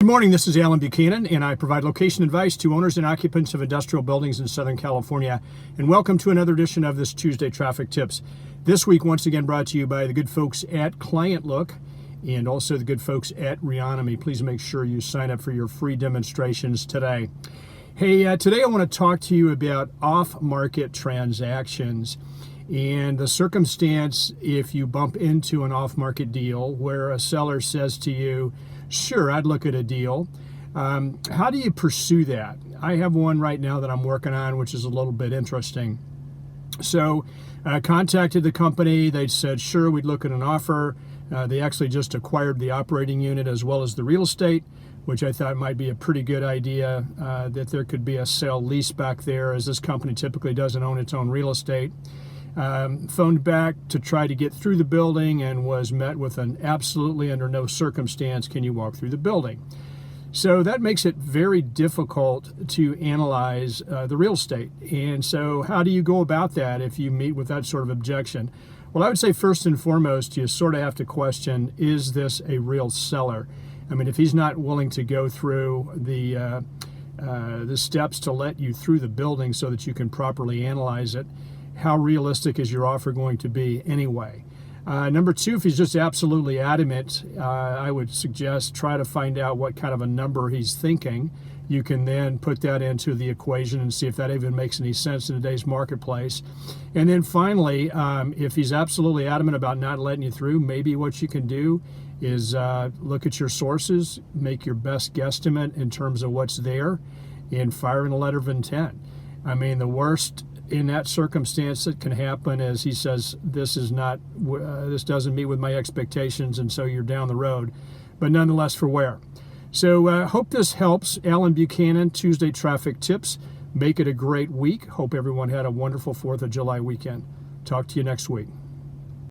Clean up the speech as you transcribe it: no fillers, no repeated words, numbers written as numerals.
Good morning, this is Alan Buchanan, and I provide location advice to owners and occupants of industrial buildings in Southern California. And welcome to another edition of this Tuesday Traffic Tips. This week, once again, brought to you by the good folks at Client Look and also the good folks at Reonomy. Please make sure you sign up for your free demonstrations today. Hey, today I want to talk to you about off-market transactions and the circumstance if you bump into an off-market deal where a seller says to you, sure, I'd look at a deal. How do you pursue that? I have one right now that I'm working on, which is a little bit interesting. So I contacted the company. They said, sure, we'd look at an offer. They actually just acquired the operating unit as well as the real estate, which I thought might be a pretty good idea, that there could be a sale lease back there, as this company typically doesn't own its own real estate. Phoned back to try to get through the building and was met with an absolutely under no circumstance can you walk through the building. So that makes it very difficult to analyze the real estate. And so how do you go about that if you meet with that sort of objection? Well, I would say first and foremost, you sort of have to question, is this a real seller? I mean, if he's not willing to go through the steps to let you through the building so that you can properly analyze it, how realistic is your offer going to be anyway? Number two, if he's just absolutely adamant, I would suggest try to find out what kind of a number he's thinking. You can then put that into the equation and see if that even makes any sense in today's marketplace. And then finally, if he's absolutely adamant about not letting you through, maybe what you can do is look at your sources, make your best guesstimate in terms of what's there, and fire in a letter of intent. I mean, the worst in that circumstance that can happen is he says, this doesn't meet with my expectations, and so you're down the road. But nonetheless, for where? So hope this helps. Alan Buchanan, Tuesday Traffic Tips. Make it a great week. Hope everyone had a wonderful 4th of July weekend. Talk to you next week.